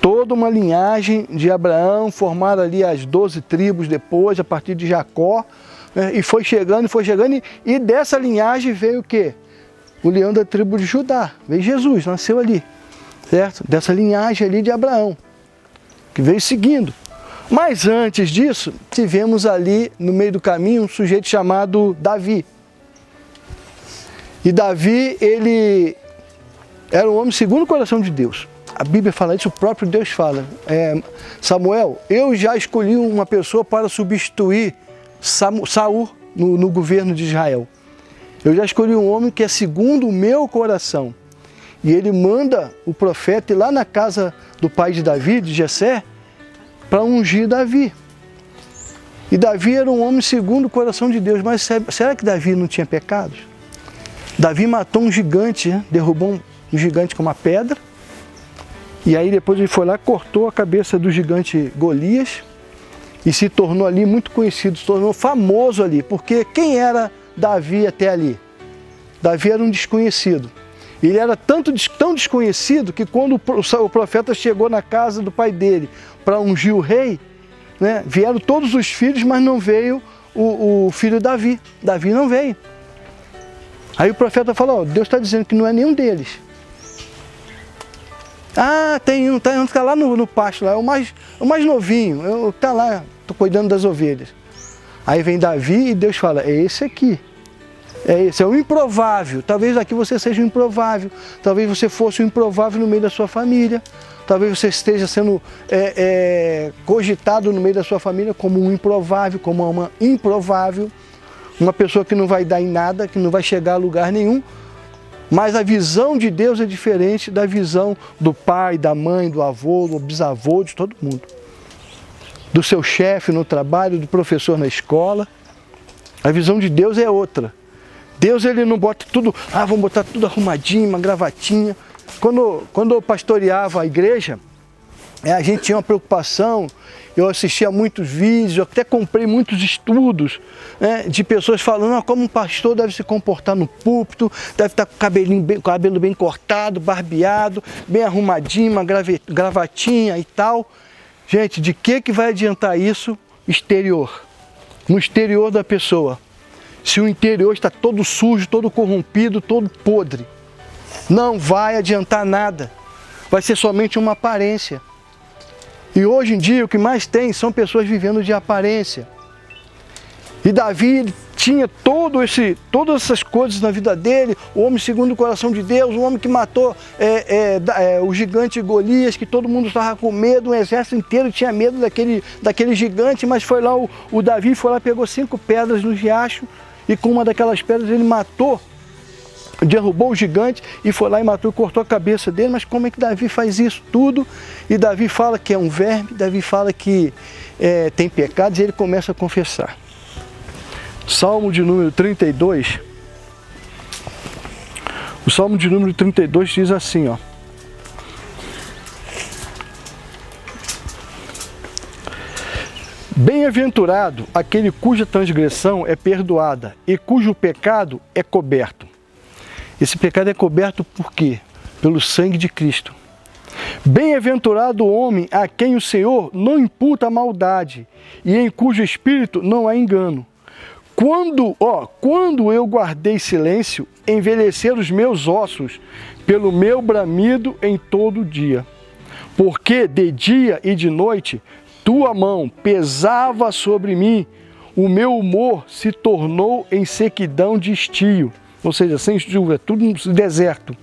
toda uma linhagem de Abraão, formaram ali as 12 tribos depois, a partir de Jacó, né? E foi chegando, e dessa linhagem veio o quê? O leão da tribo de Judá, veio Jesus, nasceu ali, certo? Dessa linhagem ali de Abraão, que veio seguindo. Mas antes disso, tivemos ali no meio do caminho um sujeito chamado Davi. E Davi, ele era um homem segundo o coração de Deus. A Bíblia fala isso, o próprio Deus fala. Samuel, eu já escolhi uma pessoa para substituir Saul no governo de Israel. Eu já escolhi um homem que é segundo o meu coração. E ele manda o profeta ir lá na casa do pai de Davi, de Jessé, para ungir Davi. E Davi era um homem segundo o coração de Deus. Mas será que Davi não tinha pecados? Davi matou um gigante, né? Derrubou um gigante com uma pedra. E aí depois ele foi lá, cortou a cabeça do gigante Golias e se tornou ali muito conhecido, se tornou famoso ali. Porque quem era Davi até ali? Davi era um desconhecido. Ele era tão desconhecido que quando o profeta chegou na casa do pai dele para ungir o rei, né, vieram todos os filhos, mas não veio o filho Davi. Davi não veio. Aí o profeta falou, Deus está dizendo que não é nenhum deles. Ah, tem um que está lá no pasto, lá, o mais novinho, está lá, estou cuidando das ovelhas. Aí vem Davi e Deus fala, é esse aqui. É esse, é o improvável. Talvez aqui você seja um improvável. Talvez você fosse um improvável no meio da sua família. Talvez você esteja sendo cogitado no meio da sua família como um improvável, como uma improvável. Uma pessoa que não vai dar em nada, que não vai chegar a lugar nenhum. Mas a visão de Deus é diferente da visão do pai, da mãe, do avô, do bisavô, de todo mundo. Do seu chefe no trabalho, do professor na escola. A visão de Deus é outra. Deus, ele não bota tudo, vamos botar tudo arrumadinho, uma gravatinha. Quando eu pastoreava a igreja, a gente tinha uma preocupação, eu assistia muitos vídeos, eu até comprei muitos estudos, né, de pessoas falando como um pastor deve se comportar no púlpito, deve estar com o cabelo bem cortado, barbeado, bem arrumadinho, uma gravatinha e tal. Gente, de que vai adiantar isso? Exterior, no exterior da pessoa. Se o interior está todo sujo, todo corrompido, todo podre, não vai adiantar nada. Vai ser somente uma aparência. E hoje em dia o que mais tem são pessoas vivendo de aparência. E Davi tinha todas essas coisas na vida dele, o homem segundo o coração de Deus, o homem que matou o gigante Golias, que todo mundo estava com medo, o exército inteiro tinha medo daquele gigante, mas foi lá, o Davi foi lá, pegou 5 pedras no riacho, e com uma daquelas pedras ele matou, derrubou o gigante e foi lá e matou, cortou a cabeça dele. Mas como é que Davi faz isso tudo? E Davi fala que é um verme, Davi fala que tem pecados e ele começa a confessar. Salmo de número 32. O Salmo de número 32 diz assim, ó. Bem-aventurado aquele cuja transgressão é perdoada e cujo pecado é coberto. Esse pecado é coberto por quê? Pelo sangue de Cristo. Bem-aventurado o homem a quem o Senhor não imputa maldade e em cujo espírito não há engano. Quando eu guardei silêncio, envelheceram os meus ossos pelo meu bramido em todo o dia. Porque de dia e de noite tua mão pesava sobre mim, o meu humor se tornou em sequidão de estio, ou seja, sem chuva, tudo no deserto.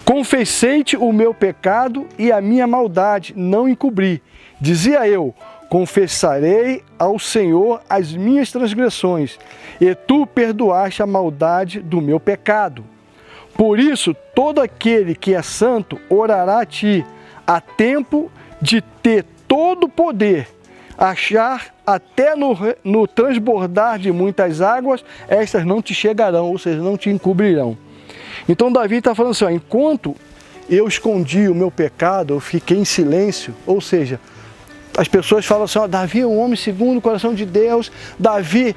Confessei-te o meu pecado e a minha maldade não encobri. Dizia eu, confessarei ao Senhor as minhas transgressões, e tu perdoaste a maldade do meu pecado. Por isso, todo aquele que é santo orará a ti, a tempo de ter todo o poder, achar até no transbordar de muitas águas, estas não te chegarão, ou seja, não te encobrirão. Então Davi está falando assim, enquanto eu escondi o meu pecado, eu fiquei em silêncio, ou seja, As pessoas falam assim, ó, Davi é um homem segundo o coração de Deus, Davi,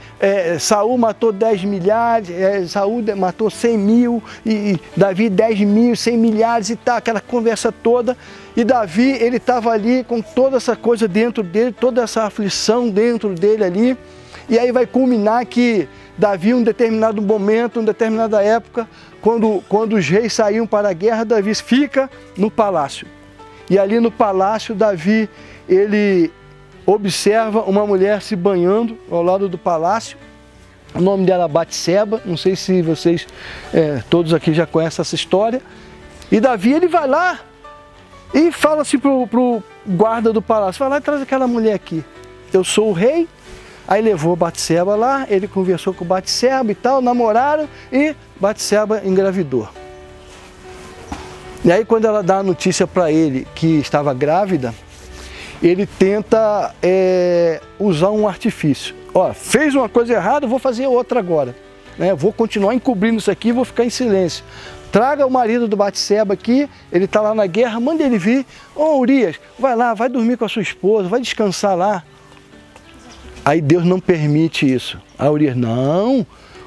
Saul matou 10 milhares, Saul matou 100 mil, e Davi 10 mil, 100 milhares e tal, aquela conversa toda. E Davi, ele estava ali com toda essa coisa dentro dele, toda essa aflição dentro dele ali. E aí vai culminar que Davi, em um determinado momento, em uma determinada época, quando os reis saíam para a guerra, Davi fica no palácio. E ali no palácio, Davi, ele observa uma mulher se banhando ao lado do palácio. O nome dela é Batseba, não sei se vocês, todos aqui já conhecem essa história. E Davi, ele vai lá e fala assim pro guarda do palácio, vai lá e traz aquela mulher aqui. Eu sou o rei. Aí levou Batseba lá, ele conversou com Batseba e tal, namoraram e Batseba engravidou. E aí quando ela dá a notícia para ele que estava grávida, ele tenta usar um artifício. Ó, fez uma coisa errada, vou fazer outra agora. Vou continuar encobrindo isso aqui, vou ficar em silêncio. Traga o marido do Batseba aqui, ele está lá na guerra, manda ele vir. Ô Urias, vai lá, vai dormir com a sua esposa, vai descansar lá. Aí Deus não permite isso. Aí Urias, não,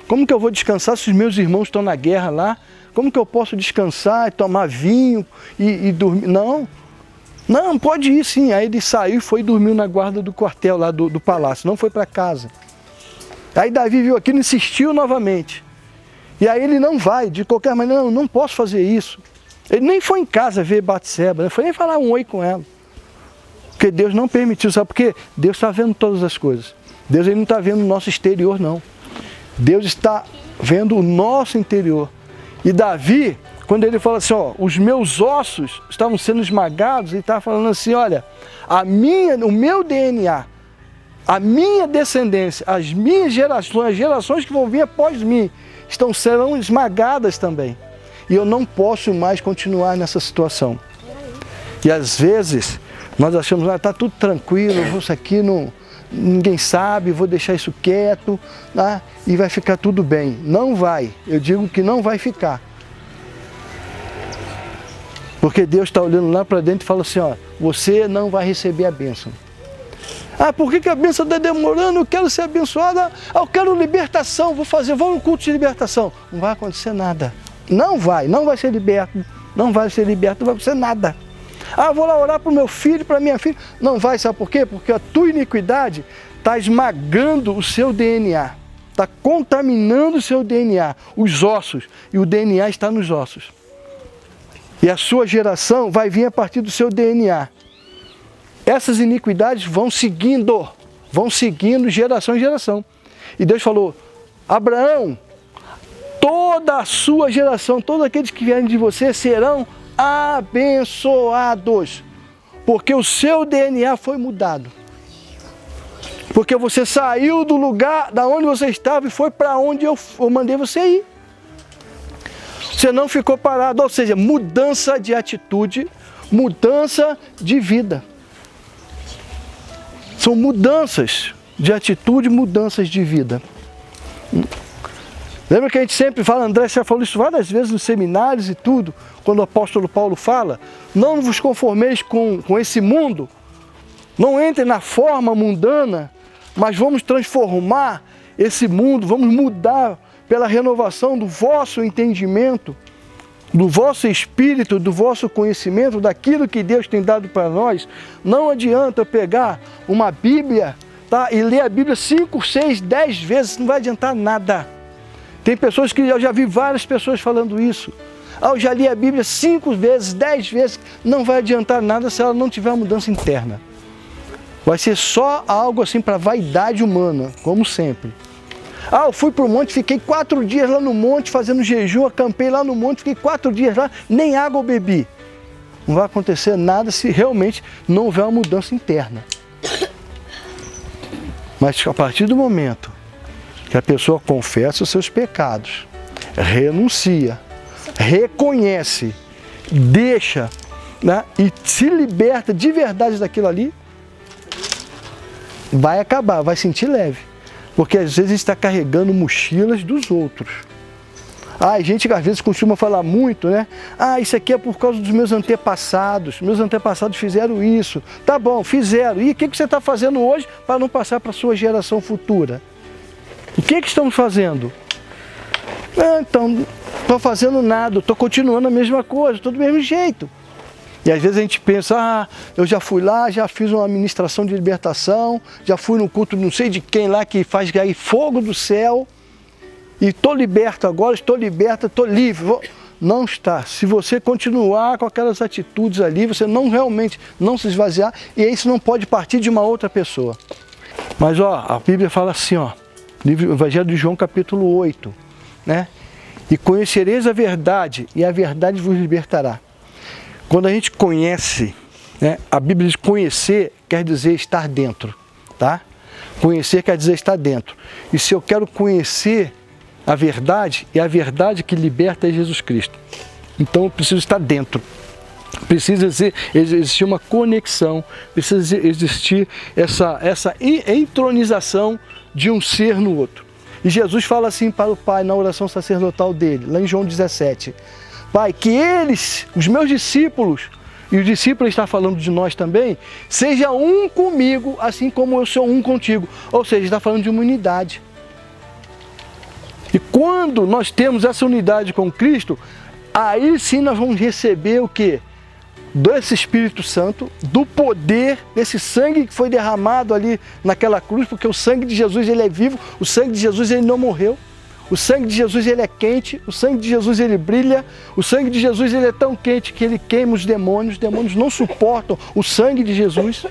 como que eu vou descansar se os meus irmãos estão na guerra lá? Como que eu posso descansar e tomar vinho e dormir? Não, pode ir sim. Aí ele saiu e foi e dormiu na guarda do quartel lá do palácio, não foi para casa. Aí Davi viu aquilo e insistiu novamente. E aí ele não vai, de qualquer maneira, não posso fazer isso. Ele nem foi em casa ver Batseba, não foi nem falar um oi com ela. Porque Deus não permitiu, sabe por quê? Deus está vendo todas as coisas. Deus ele não está vendo o nosso exterior, não. Deus está vendo o nosso interior. E Davi, quando ele fala assim, ó, os meus ossos estavam sendo esmagados, ele estava falando assim, olha, o meu DNA, a minha descendência, as minhas gerações, as gerações que vão vir após mim, serão esmagadas também. E eu não posso mais continuar nessa situação. E às vezes, nós achamos, está tudo tranquilo, isso aqui ninguém sabe, vou deixar isso quieto, né? E vai ficar tudo bem. Não vai, eu digo que não vai ficar. Porque Deus está olhando lá para dentro e fala assim, ó, você não vai receber a bênção. Ah, por que a bênção está demorando? Eu quero ser abençoada, eu quero libertação, vou no culto de libertação. Não vai acontecer nada. Não vai ser liberto, não vai acontecer nada. Ah, vou lá orar para o meu filho, para a minha filha. Não vai, sabe por quê? Porque a tua iniquidade está esmagando o seu DNA, está contaminando o seu DNA, os ossos, e o DNA está nos ossos. E a sua geração vai vir a partir do seu DNA. Essas iniquidades vão seguindo geração em geração. E Deus falou, Abraão, toda a sua geração, todos aqueles que vierem de você serão abençoados, porque o seu DNA foi mudado, porque você saiu do lugar da onde você estava e foi para onde eu mandei você ir. Você não ficou parado, ou seja, mudança de atitude, mudança de vida. São mudanças de atitude, mudanças de vida. Lembra que a gente sempre fala, André já falou isso várias vezes nos seminários e tudo, quando o apóstolo Paulo fala, não vos conformeis com esse mundo, não entrem na forma mundana, mas vamos transformar esse mundo, vamos mudar pela renovação do vosso entendimento, do vosso espírito, do vosso conhecimento, daquilo que Deus tem dado para nós. Não adianta eu pegar uma Bíblia, tá, e ler a Bíblia 5, 6, 10 vezes, não vai adiantar nada. Tem pessoas que eu já vi várias pessoas falando isso. Ah, eu já li a Bíblia 5 vezes, 10 vezes, não vai adiantar nada se ela não tiver uma mudança interna. Vai ser só algo assim para vaidade humana, como sempre. Ah, eu fui para o monte, fiquei 4 dias lá no monte fazendo jejum, acampei lá no monte, fiquei 4 dias lá, nem água eu bebi. Não vai acontecer nada se realmente não houver uma mudança interna. Mas a partir do momento que a pessoa confessa os seus pecados, renuncia, reconhece, deixa, né, e se liberta de verdade daquilo ali, vai acabar, vai sentir leve. Porque às vezes está carregando mochilas dos outros. A gente às vezes costuma falar muito, né? Isso aqui é por causa dos meus antepassados. Meus antepassados fizeram isso. Tá bom, fizeram. E o que você está fazendo hoje para não passar para a sua geração futura? O que estamos fazendo? Então, não estou fazendo nada, estou continuando a mesma coisa, estou do mesmo jeito. E às vezes a gente pensa, eu já fui lá, já fiz uma ministração de libertação, já fui no culto não sei de quem lá que faz cair fogo do céu, e estou liberto agora, estou liberta, estou livre. Não está. Se você continuar com aquelas atitudes ali, você realmente não se esvaziar, e isso não pode partir de uma outra pessoa. Mas a Bíblia fala assim, livro Evangelho de João capítulo 8, né? E conhecereis a verdade, e a verdade vos libertará. Quando a gente conhece, né, a Bíblia diz conhecer quer dizer estar dentro, tá? Conhecer quer dizer estar dentro. E se eu quero conhecer a verdade, é a verdade que liberta é Jesus Cristo. Então eu preciso estar dentro. Precisa existir uma conexão, precisa existir essa entronização de um ser no outro. E Jesus fala assim para o Pai na oração sacerdotal dele, lá em João 17. Pai, que eles, os meus discípulos, e os discípulos está falando de nós também, seja um comigo, assim como eu sou um contigo. Ou seja, está falando de uma unidade. E quando nós temos essa unidade com Cristo, aí sim nós vamos receber o quê? Desse Espírito Santo, do poder, desse sangue que foi derramado ali naquela cruz, porque o sangue de Jesus ele é vivo, o sangue de Jesus ele não morreu. O sangue de Jesus ele é quente, o sangue de Jesus ele brilha, o sangue de Jesus ele é tão quente que ele queima os demônios não suportam o sangue de Jesus.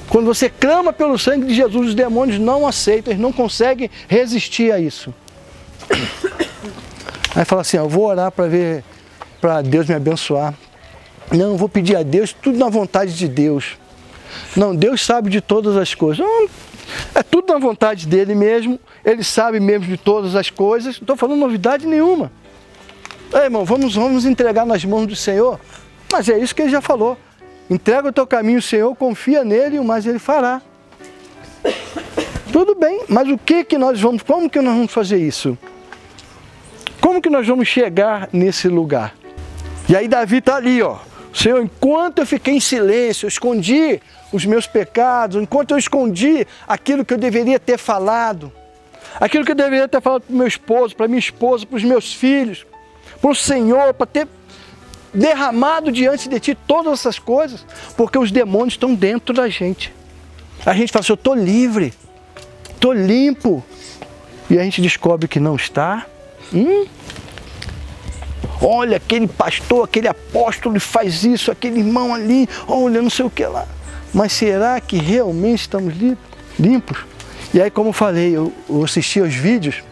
Quando você clama pelo sangue de Jesus, os demônios não aceitam, eles não conseguem resistir a isso. Aí fala assim, eu vou orar para Deus me abençoar. Não, eu vou pedir a Deus, tudo na vontade de Deus. Não, Deus sabe de todas as coisas. Não, é tudo na vontade dele mesmo, ele sabe mesmo de todas as coisas, não estou falando novidade nenhuma. Irmão, vamos entregar nas mãos do Senhor, mas é isso que ele já falou. Entrega o teu caminho ao Senhor, confia nele e o mais ele fará. Tudo bem, mas como que nós vamos fazer isso? Como que nós vamos chegar nesse lugar? E aí Davi está ali, Senhor, enquanto eu fiquei em silêncio, eu escondi os meus pecados, enquanto eu escondi aquilo que eu deveria ter falado, aquilo que eu deveria ter falado para o meu esposo, para minha esposa, para os meus filhos, para o Senhor, para ter derramado diante de Ti todas essas coisas, porque os demônios estão dentro da gente. A gente fala assim, eu estou livre, estou limpo, e a gente descobre que não está. Olha, aquele pastor, aquele apóstolo faz isso, aquele irmão ali, olha, não sei o que lá. Mas será que realmente estamos limpos? E aí, como eu falei, eu assisti aos vídeos,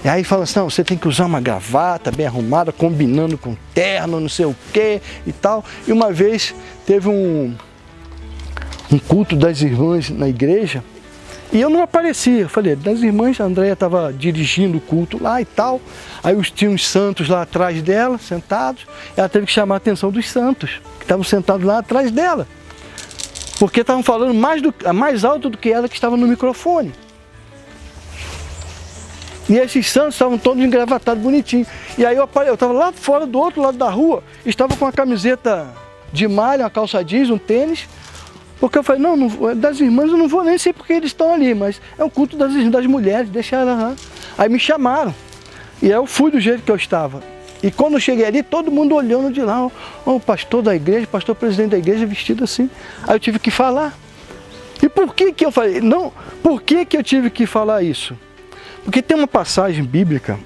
e aí fala assim, não, você tem que usar uma gravata bem arrumada, combinando com terno, não sei o que e tal. E uma vez teve um culto das irmãs na igreja, e eu não aparecia. Eu falei, das irmãs, a Andréia estava dirigindo o culto lá e tal. Aí tinha uns santos lá atrás dela, sentados. Ela teve que chamar a atenção dos santos, que estavam sentados lá atrás dela. Porque estavam falando mais alto do que ela, que estava no microfone. E esses santos estavam todos engravatados, bonitinhos. E aí eu estava lá fora, do outro lado da rua, estava com uma camiseta de malha, uma calça jeans, um tênis. Porque eu falei, não, das irmãs eu não vou nem sei porque eles estão ali, mas é um culto das mulheres, deixa elas lá. Aí me chamaram, e aí eu fui do jeito que eu estava. E quando eu cheguei ali, todo mundo olhando de lá, o pastor da igreja, o pastor presidente da igreja vestido assim. Aí eu tive que falar. E por que eu falei? Não, por que eu tive que falar isso? Porque tem uma passagem bíblica,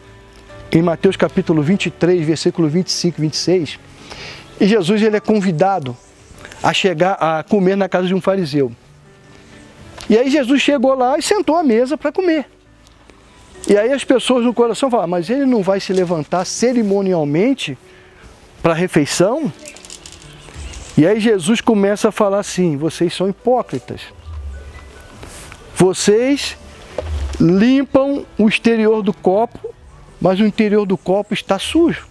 em Mateus capítulo 23, versículo 25 e 26, e Jesus ele é convidado a chegar a comer na casa de um fariseu. E aí Jesus chegou lá e sentou à mesa para comer. E aí as pessoas no coração falam, mas ele não vai se levantar cerimonialmente para a refeição? E aí Jesus começa a falar assim, vocês são hipócritas. Vocês limpam o exterior do copo, mas o interior do copo está sujo.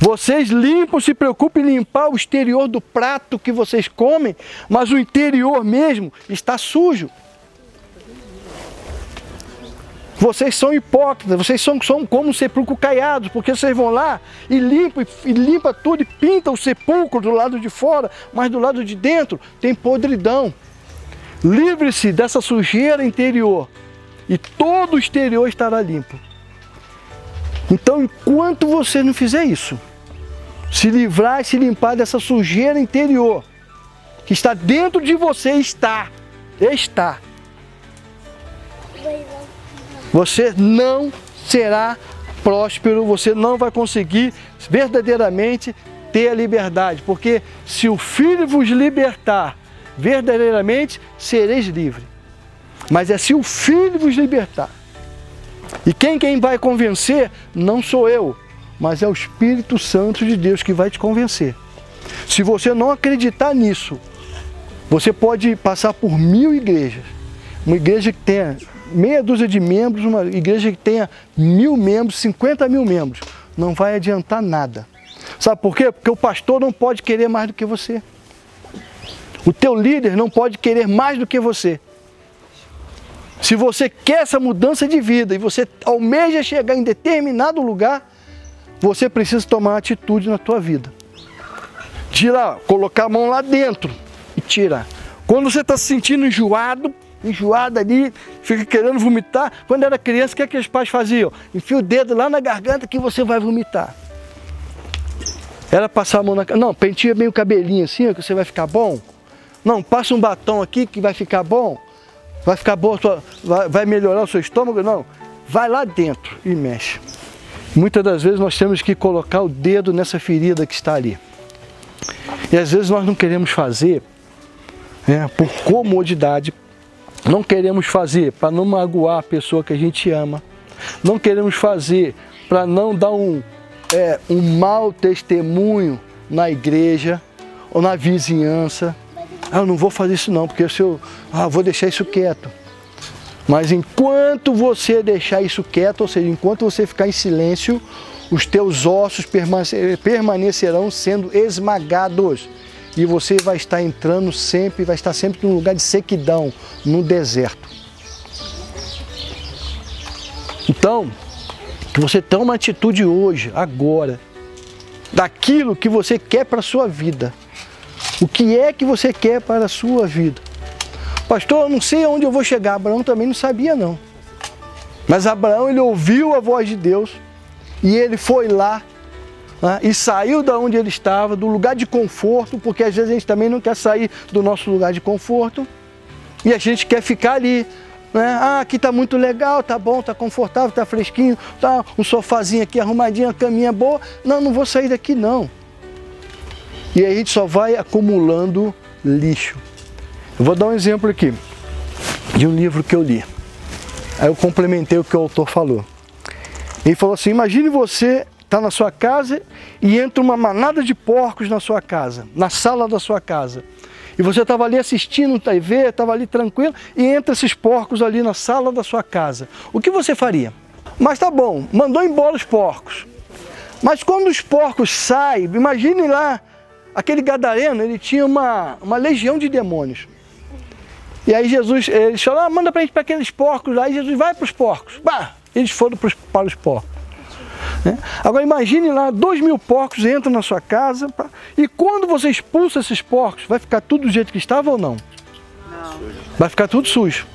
Vocês limpam, se preocupem em limpar o exterior do prato que vocês comem, mas o interior mesmo está sujo. Vocês são hipócritas, vocês são como um sepulcro caiado, porque vocês vão lá e limpa tudo e pintam o sepulcro do lado de fora, mas do lado de dentro tem podridão. Livre-se dessa sujeira interior e todo o exterior estará limpo. Então, enquanto você não fizer isso, se livrar e se limpar dessa sujeira interior, que está dentro de você, está, você não será próspero, você não vai conseguir verdadeiramente ter a liberdade, porque se o Filho vos libertar, verdadeiramente sereis livres. Mas é se o Filho vos libertar. E quem vai convencer não sou eu, mas é o Espírito Santo de Deus que vai te convencer. Se você não acreditar nisso, você pode passar por 1000 igrejas. Uma igreja que tenha meia dúzia de membros, uma igreja que tenha 1000 membros, 50.000 membros. Não vai adiantar nada. Sabe por quê? Porque o pastor não pode querer mais do que você. O teu líder não pode querer mais do que você. Se você quer essa mudança de vida e você almeja chegar em determinado lugar, você precisa tomar uma atitude na tua vida. Tirar, colocar a mão lá dentro e tirar. Quando você está se sentindo enjoado ali, fica querendo vomitar. Quando era criança, o que os pais faziam? Enfia o dedo lá na garganta que você vai vomitar. Era passar a mão na... Não, penteia bem o cabelinho assim, que você vai ficar bom. Não, passa um batom aqui que vai ficar bom. Vai ficar bom, vai melhorar o seu estômago. Não, vai lá dentro e mexe. Muitas das vezes nós temos que colocar o dedo nessa ferida que está ali. E às vezes nós não queremos fazer, por comodidade. Não queremos fazer para não magoar a pessoa que a gente ama. Não queremos fazer para não dar um mau testemunho na igreja ou na vizinhança. Eu não vou fazer isso não, porque vou deixar isso quieto. Mas enquanto você deixar isso quieto, ou seja, enquanto você ficar em silêncio, os teus ossos permanecerão sendo esmagados. E você vai estar entrando sempre, vai estar sempre num lugar de sequidão, no deserto. Então, que você tome uma atitude hoje, agora, daquilo que você quer para a sua vida. O que é que você quer para a sua vida? Pastor, eu não sei aonde eu vou chegar. Abraão também não sabia não. Mas Abraão, ele ouviu a voz de Deus e ele foi lá, e saiu da onde ele estava, do lugar de conforto, porque às vezes a gente também não quer sair do nosso lugar de conforto e a gente quer ficar ali. Aqui está muito legal, tá bom, tá confortável, tá fresquinho, tá um sofazinho aqui arrumadinho, uma caminha boa. Não vou sair daqui não. E aí a gente só vai acumulando lixo. Eu vou dar um exemplo aqui de um livro que eu li. Aí eu complementei o que o autor falou. Ele falou assim, imagine você está na sua casa e entra uma manada de porcos na sua casa, na sala da sua casa. E você estava ali assistindo TV, estava ali tranquilo, e entra esses porcos ali na sala da sua casa. O que você faria? Mas tá bom, mandou embora os porcos. Mas quando os porcos saem, imagine lá, aquele gadareno, ele tinha uma legião de demônios. E aí Jesus, eles falaram, manda para a gente para aqueles porcos lá. E Jesus, vai para os porcos. Eles foram para os porcos. Agora imagine lá, 2.000 porcos entram na sua casa. E quando você expulsa esses porcos, vai ficar tudo do jeito que estava ou não? Não. Vai ficar tudo sujo.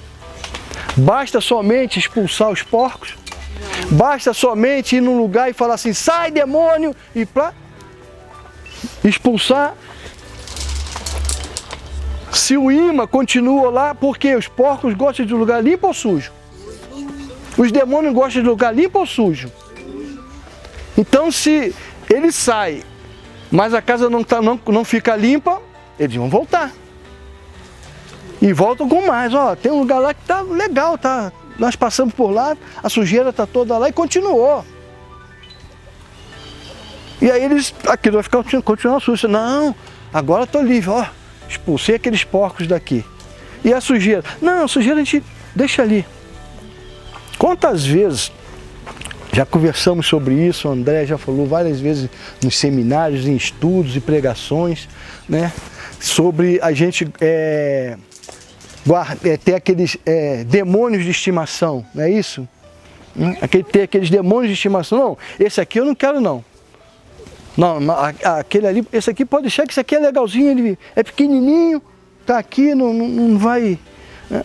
Basta somente expulsar os porcos. Basta somente ir num lugar e falar assim, sai demônio, e para expulsar. Se o imã continua lá, porque os porcos gostam de lugar limpo ou sujo? Os demônios gostam de lugar limpo ou sujo? Então se ele sai, mas a casa não fica limpa, eles vão voltar. E voltam com mais, tem um lugar lá que está legal, tá? Nós passamos por lá, a sujeira está toda lá e continuou. E aí aquilo vai continuar sujo. Não, agora estou livre, expulsei aqueles porcos daqui. E a sujeira? Não, a sujeira a gente deixa ali. Quantas vezes já conversamos sobre isso, o André já falou várias vezes nos seminários, em estudos e pregações, sobre a gente ter aqueles demônios de estimação, não é isso? né? Aqueles demônios de estimação. Não, esse aqui eu não quero não. Não, aquele ali, esse aqui pode deixar que esse aqui é legalzinho, ele é pequenininho, tá aqui, não vai... Né?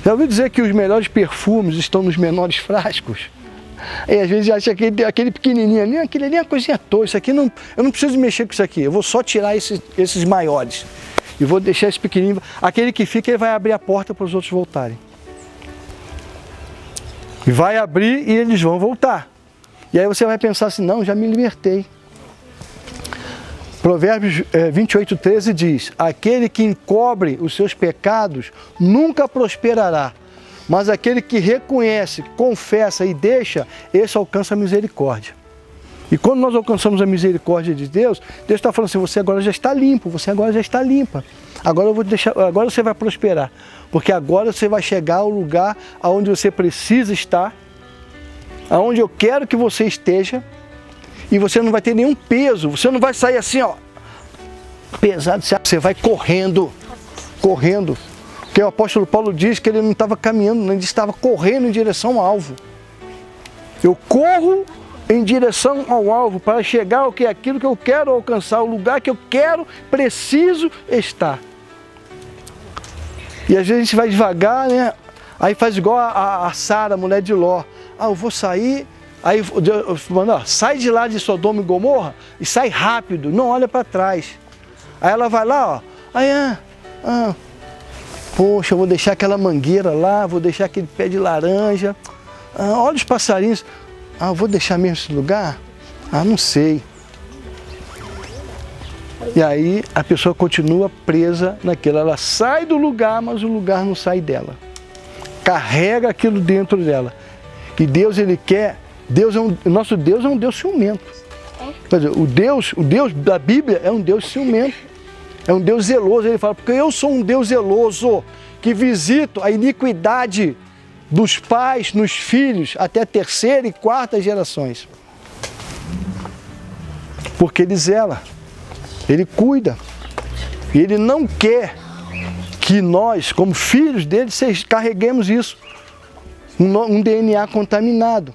Já ouviu dizer que os melhores perfumes estão nos menores frascos? E às vezes acha que aquele pequenininho ali, aquele ali é uma coisinha toda, isso aqui não, eu não preciso mexer com isso aqui, eu vou só tirar esses maiores. E vou deixar esse pequenininho, aquele que fica, ele vai abrir a porta para os outros voltarem. E vai abrir e eles vão voltar. E aí você vai pensar assim, não, já me libertei. Provérbios 28:13 diz, aquele que encobre os seus pecados nunca prosperará, mas aquele que reconhece, confessa e deixa, esse alcança a misericórdia. E quando nós alcançamos a misericórdia de Deus, Deus está falando assim, você agora já está limpo, você agora já está limpa. Agora agora você vai prosperar, porque agora você vai chegar ao lugar aonde você precisa estar, aonde eu quero que você esteja, e você não vai ter nenhum peso, você não vai sair assim, ó, pesado, você vai correndo, correndo. Porque o apóstolo Paulo diz que ele não estava caminhando, ele estava correndo em direção ao alvo. Eu corro em direção ao alvo para chegar ao que é aquilo que eu quero alcançar, o lugar que eu quero, preciso estar. E às vezes a gente vai devagar, né? Aí faz igual a Sara, a mulher de Ló. Ah, eu vou sair, aí Deus manda, sai de lá de Sodoma e Gomorra e sai rápido, não olha para trás. Aí ela vai lá, ó, aí, poxa, eu vou deixar aquela mangueira lá, vou deixar aquele pé de laranja, olha os passarinhos, eu vou deixar mesmo esse lugar? Não sei. E aí a pessoa continua presa naquilo, ela sai do lugar, mas o lugar não sai dela. Carrega aquilo dentro dela. E Deus, Ele quer, nosso Deus é um Deus ciumento. Quer dizer, o Deus da Bíblia é um Deus ciumento, é um Deus zeloso. Ele fala, porque eu sou um Deus zeloso, que visito a iniquidade dos pais nos filhos até a terceira e quarta gerações. Porque Ele zela, Ele cuida, e Ele não quer que nós, como filhos dele, carreguemos isso, um DNA contaminado.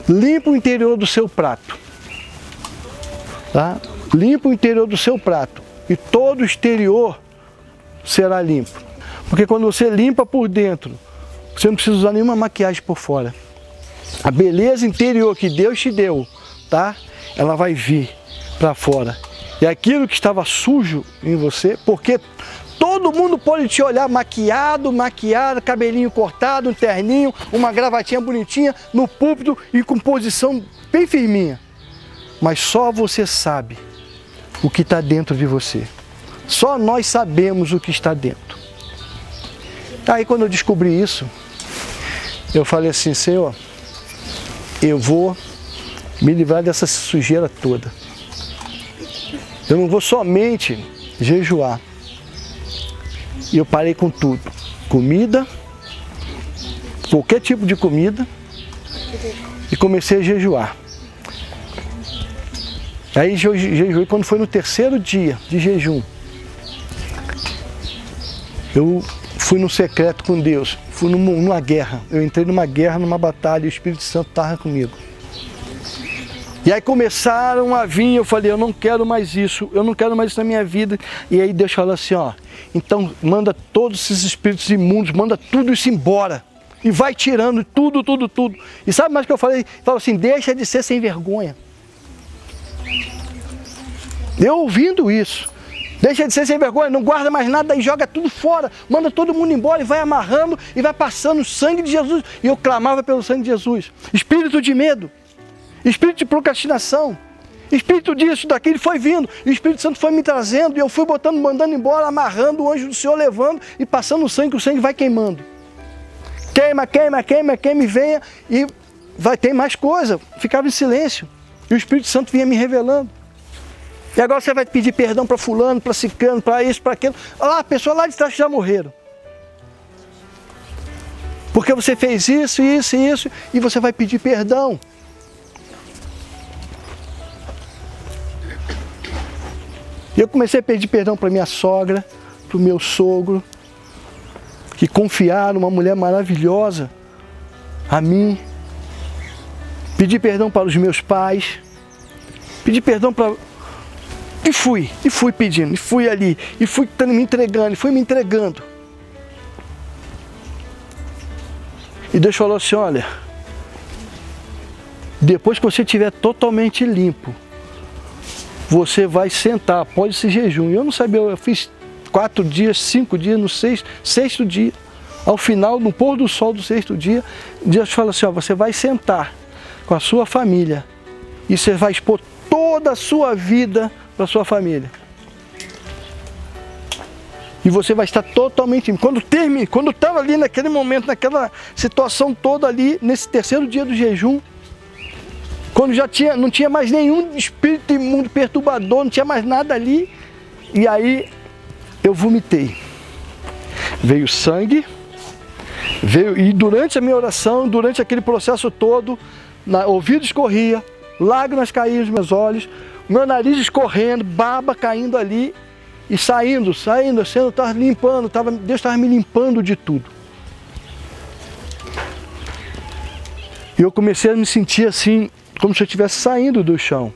Limpa o interior do seu prato, tá? Limpa o interior do seu prato e todo o exterior será limpo. Porque quando você limpa por dentro, você não precisa usar nenhuma maquiagem por fora. A beleza interior que Deus te deu, tá? Ela vai vir para fora. E aquilo que estava sujo em você, porque todo mundo pode te olhar maquiado, cabelinho cortado, um terninho, uma gravatinha bonitinha, no púlpito e com posição bem firminha. Mas só você sabe o que está dentro de você. Só nós sabemos o que está dentro. Aí quando eu descobri isso, eu falei assim, Senhor, eu vou me livrar dessa sujeira toda. Eu não vou somente jejuar. E eu parei com tudo. Comida, qualquer tipo de comida, e comecei a jejuar. Aí jejuei, quando foi no terceiro dia de jejum, eu fui no secreto com Deus, fui numa guerra. Eu entrei numa guerra, numa batalha, e o Espírito Santo estava comigo. E aí começaram a vir, eu falei, eu não quero mais isso, eu não quero mais isso na minha vida. E aí Deus falou assim, ó, então manda todos esses espíritos imundos, manda tudo isso embora. E vai tirando tudo. E sabe mais o que eu falei? Falou assim, deixa de ser sem vergonha. Eu ouvindo isso, deixa de ser sem vergonha, não guarda mais nada, e joga tudo fora, manda todo mundo embora e vai amarrando e vai passando o sangue de Jesus. E eu clamava pelo sangue de Jesus. Espírito de medo. Espírito de procrastinação, espírito disso, daquilo, foi vindo, e o Espírito Santo foi me trazendo, e eu fui botando, mandando embora, amarrando, o anjo do Senhor levando, e passando o sangue vai queimando. Queima, e venha, e vai ter mais coisa. Ficava em silêncio, e o Espírito Santo vinha me revelando. E agora você vai pedir perdão para fulano, para ciclano, para isso, para aquilo. Olha lá, a pessoa lá de trás já morreram. Porque você fez isso, e você vai pedir perdão. E eu comecei a pedir perdão para minha sogra, para o meu sogro, que confiaram, uma mulher maravilhosa, a mim, pedi perdão para os meus pais, pedi perdão para... E fui pedindo, e fui ali, e fui me entregando. E Deus falou assim, olha, depois que você estiver totalmente limpo, você vai sentar após esse jejum. E eu não sabia, eu fiz 4 dias, 5 dias, no sexto dia, ao final, no pôr do sol do sexto dia, Deus fala assim, ó, você vai sentar com a sua família e você vai expor toda a sua vida para a sua família. E você vai estar totalmente limpo. Quando estava ali naquele momento, naquela situação toda ali, nesse terceiro dia do jejum, quando não tinha mais nenhum espírito imundo perturbador, não tinha mais nada ali, e aí eu vomitei. Veio sangue, e durante a minha oração, durante aquele processo todo, ouvido escorria, lágrimas caíam nos meus olhos, meu nariz escorrendo, baba caindo ali, e saindo, estava limpando, Deus estava me limpando de tudo. E eu comecei a me sentir assim, como se eu estivesse saindo do chão.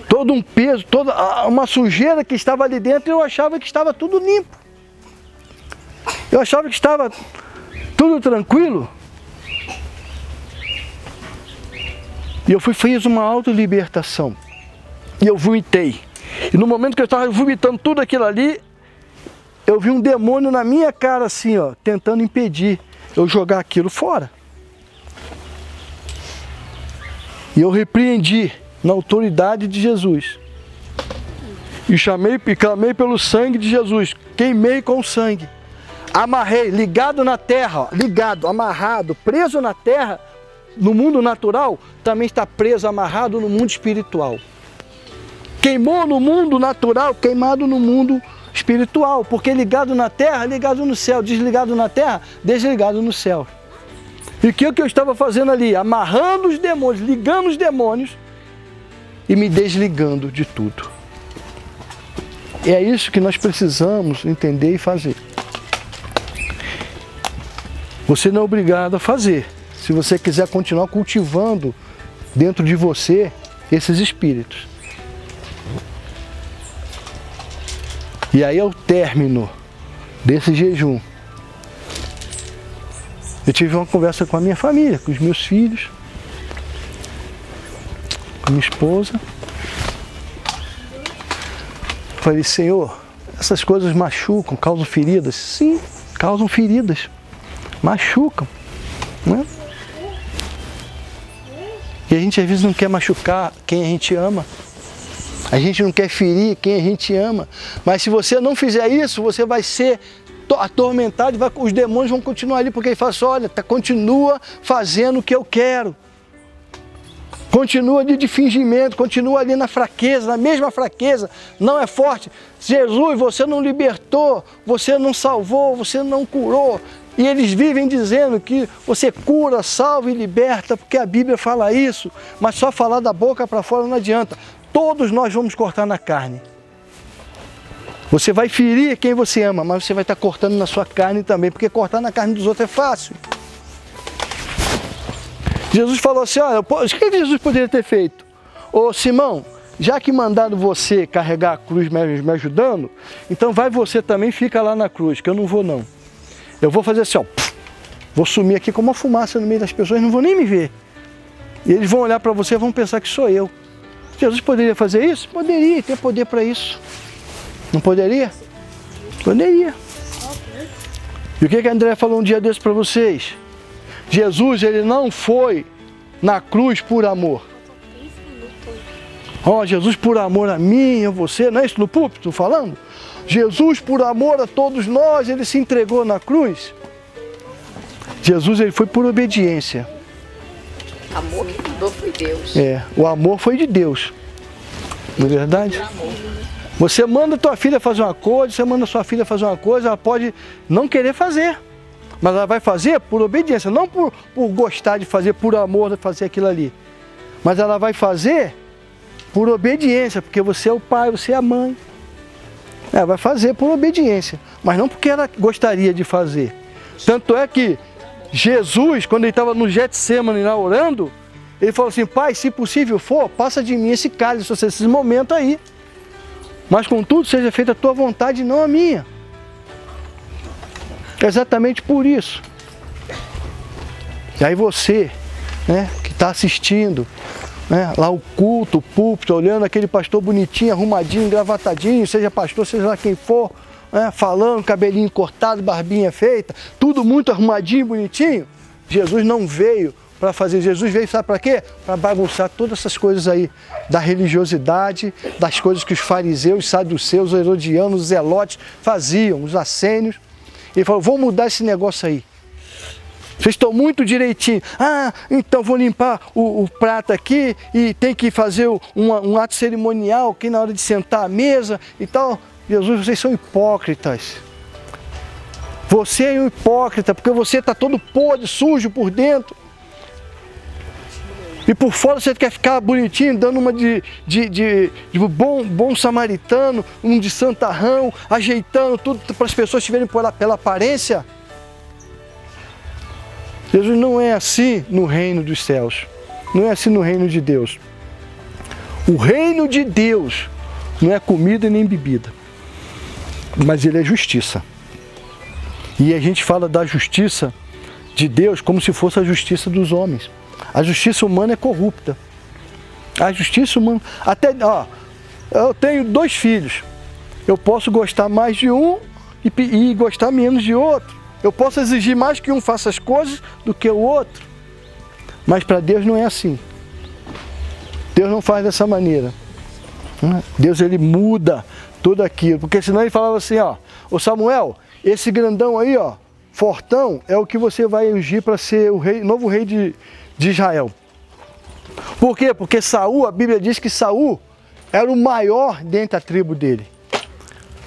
Todo um peso, toda uma sujeira que estava ali dentro, eu achava que estava tudo limpo. Eu achava que estava tudo tranquilo. E eu fiz uma autolibertação. E eu vomitei. E no momento que eu estava vomitando tudo aquilo ali, eu vi um demônio na minha cara assim, ó, tentando impedir eu jogar aquilo fora. E eu repreendi na autoridade de Jesus. E clamei pelo sangue de Jesus. Queimei com o sangue. Amarrei, ligado na terra, amarrado, preso na terra, no mundo natural, também está preso, amarrado no mundo espiritual. Queimou no mundo natural, queimado no mundo espiritual. Porque ligado na terra, ligado no céu. Desligado na terra, desligado no céu. E o que eu estava fazendo ali? Amarrando os demônios, ligando os demônios e me desligando de tudo. E é isso que nós precisamos entender e fazer. Você não é obrigado a fazer. Se você quiser continuar cultivando dentro de você esses espíritos. E aí, ao término desse jejum, eu tive uma conversa com a minha família, com os meus filhos, com a minha esposa. Falei, Senhor, essas coisas machucam, causam feridas? Sim, causam feridas, machucam, né? E a gente às vezes não quer machucar quem a gente ama. A gente não quer ferir quem a gente ama. Mas se você não fizer isso, você vai ser atormentado, os demônios vão continuar ali, porque ele fala assim, olha, continua fazendo o que eu quero. Continua ali de fingimento, continua ali na fraqueza, na mesma fraqueza, não é forte. Jesus, você não libertou, você não salvou, você não curou. E eles vivem dizendo que você cura, salva e liberta, porque a Bíblia fala isso, mas só falar da boca para fora não adianta. Todos nós vamos cortar na carne. Você vai ferir quem você ama, mas você vai estar cortando na sua carne também, porque cortar na carne dos outros é fácil. Jesus falou assim, olha, o que Jesus poderia ter feito? Ô Simão, já que mandaram você carregar a cruz me ajudando, então vai você também, fica lá na cruz, que eu não vou não. Eu vou fazer assim, ó, vou sumir aqui como uma fumaça no meio das pessoas, não vão nem me ver. E eles vão olhar para você e vão pensar que sou eu. Jesus poderia fazer isso? Poderia, ter poder para isso. Não poderia? Poderia. E o que a André falou um dia desse para vocês? Jesus, ele não foi na cruz por amor. Ó, Jesus por amor a mim, a você, não é isso no púlpito falando? Jesus por amor a todos nós, ele se entregou na cruz. Jesus, ele foi por obediência. O amor que mudou foi Deus. É, o amor foi de Deus. Não é verdade? Você manda tua filha fazer uma coisa, você manda sua filha fazer uma coisa, ela pode não querer fazer. Mas ela vai fazer por obediência, não por gostar de fazer, por amor de fazer aquilo ali. Mas ela vai fazer por obediência, porque você é o pai, você é a mãe. Ela vai fazer por obediência, mas não porque ela gostaria de fazer. Tanto é que Jesus, quando ele estava no Getsemane lá orando, ele falou assim, Pai, se possível for, passa de mim esse cálice, esse momento aí. Mas contudo, seja feita a tua vontade e não a minha. Exatamente por isso. E aí você, né, que está assistindo, né, lá o culto, o púlpito, olhando aquele pastor bonitinho, arrumadinho, engravatadinho, seja pastor, seja lá quem for, né, falando, cabelinho cortado, barbinha feita, tudo muito arrumadinho, bonitinho. Jesus não veio para fazer, Jesus veio, sabe para quê? Para bagunçar todas essas coisas aí, da religiosidade, das coisas que os fariseus, saduceus, os herodianos, os zelotes faziam, os essênios. Ele falou, vou mudar esse negócio aí. Vocês estão muito direitinho. Ah, então vou limpar o prato aqui e tem que fazer um ato cerimonial aqui na hora de sentar à mesa e tal. Jesus, vocês são hipócritas. Você é um hipócrita porque você está todo podre, sujo por dentro. E por fora você quer ficar bonitinho, dando uma de bom samaritano, um de santarrão, ajeitando tudo para as pessoas te verem pela aparência. Jesus não é assim no reino dos céus. Não é assim no reino de Deus. O reino de Deus não é comida nem bebida. Mas ele é justiça. E a gente fala da justiça de Deus como se fosse a justiça dos homens. A justiça humana é corrupta. A justiça humana... Até, ó, eu tenho 2 filhos. Eu posso gostar mais de um e gostar menos de outro. Eu posso exigir mais que um faça as coisas do que o outro. Mas para Deus não é assim. Deus não faz dessa maneira. Deus, ele muda tudo aquilo. Porque senão ele falava assim, ó, ô Samuel, esse grandão aí, ó, fortão, é o que você vai ungir para ser o rei, novo rei de Israel. Por quê? Porque Saul, a Bíblia diz que Saul era o maior dentre a tribo dele.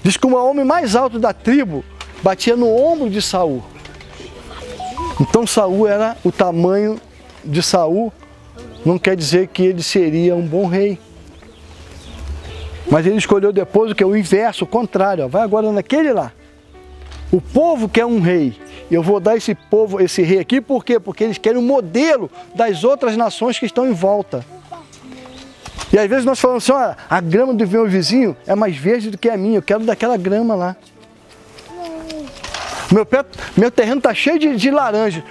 Diz que o homem mais alto da tribo batia no ombro de Saul. Então Saul era o tamanho de Saul, não quer dizer que ele seria um bom rei. Mas ele escolheu depois o que é o inverso, o contrário, ó. Vai agora naquele lá. O povo quer um rei. E eu vou dar esse povo, esse rei aqui, por quê? Porque eles querem um modelo das outras nações que estão em volta. E às vezes nós falamos assim, ó, a grama do meu vizinho é mais verde do que a minha, eu quero daquela grama lá. Meu terreno está cheio de laranja,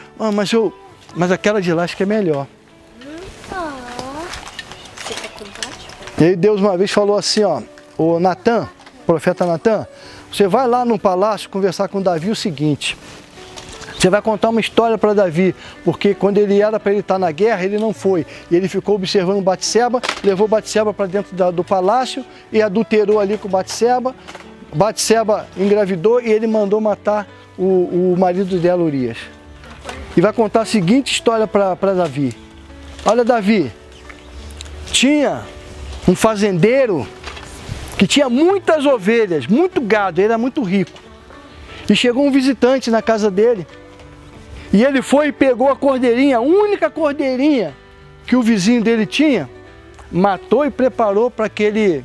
mas aquela de lá acho que é melhor. E aí Deus uma vez falou assim, ó, o Natan, o profeta Natan, você vai lá no palácio conversar com Davi o seguinte, você vai contar uma história para Davi, porque quando ele era para ele estar na guerra, ele não foi. E ele ficou observando Batseba, levou Batseba para dentro do palácio e adulterou ali com Batseba. Batseba engravidou e ele mandou matar o marido dela, Urias. E vai contar a seguinte história para Davi. Olha, Davi, tinha um fazendeiro que tinha muitas ovelhas, muito gado, ele era muito rico. E chegou um visitante na casa dele. E ele foi e pegou a cordeirinha, a única cordeirinha que o vizinho dele tinha, matou e preparou para aquele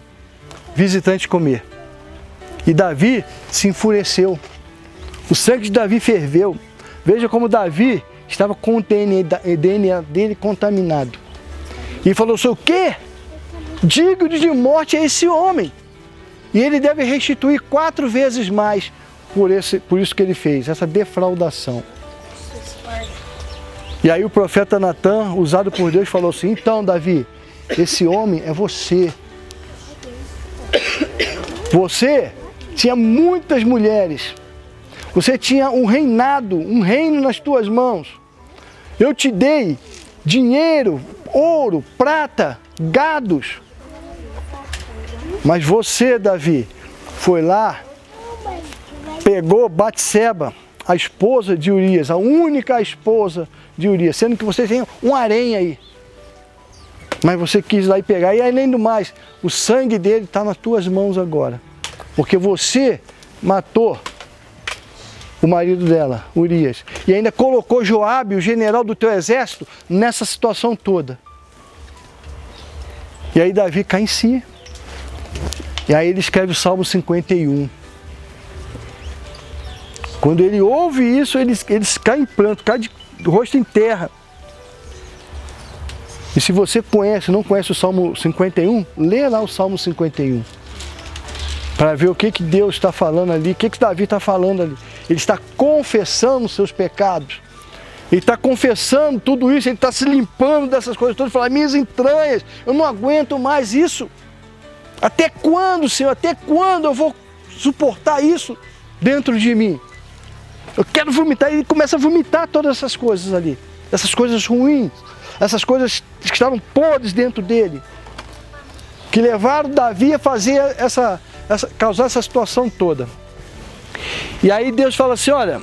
visitante comer. E Davi se enfureceu. O sangue de Davi ferveu. Veja como Davi estava com o DNA dele contaminado. E falou assim, o quê? Digno de morte é esse homem. E ele deve restituir 4 vezes mais por isso que ele fez, essa defraudação. E aí o profeta Natan, usado por Deus, falou assim, então Davi, esse homem é você. Você tinha muitas mulheres. Você tinha um reinado, um reino nas tuas mãos. Eu te dei dinheiro, ouro, prata, gados. Mas você, Davi, foi lá, pegou Batseba, a esposa de Urias, a única esposa de Urias, sendo que você tem um harém aí. Mas você quis ir lá e pegar, e além do mais, o sangue dele está nas tuas mãos agora. Porque você matou o marido dela, Urias, e ainda colocou Joabe, o general do teu exército, nessa situação toda. E aí Davi cai em si. E aí ele escreve o Salmo 51. Quando ele ouve isso, ele cai em pranto, cai rosto em terra. E se você não conhece o Salmo 51, lê lá o Salmo 51. Para ver o que Deus está falando ali, o que Davi está falando ali. Ele está confessando os seus pecados. Ele está confessando tudo isso, ele está se limpando dessas coisas todas. Fala, minhas entranhas, eu não aguento mais isso. Até quando, Senhor? Até quando eu vou suportar isso dentro de mim? Eu quero vomitar. E ele começa a vomitar todas essas coisas ali. Essas coisas ruins. Essas coisas que estavam podres dentro dele. Que levaram Davi a fazer causar essa situação toda. E aí Deus fala assim, olha,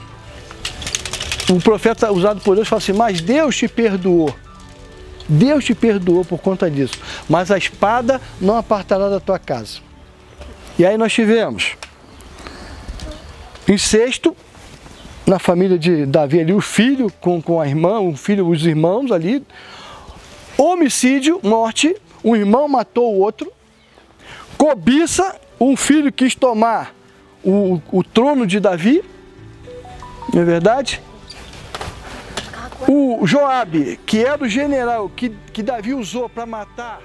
o profeta usado por Deus fala assim, mas Deus te perdoou. Deus te perdoou por conta disso. Mas a espada não apartará da tua casa. E aí nós tivemos incesto na família de Davi ali, o filho com a irmã, os irmãos ali. Homicídio, morte, um irmão matou o outro. Cobiça, um filho quis tomar o trono de Davi. Não é verdade? O Joabe, que era o general que Davi usou para matar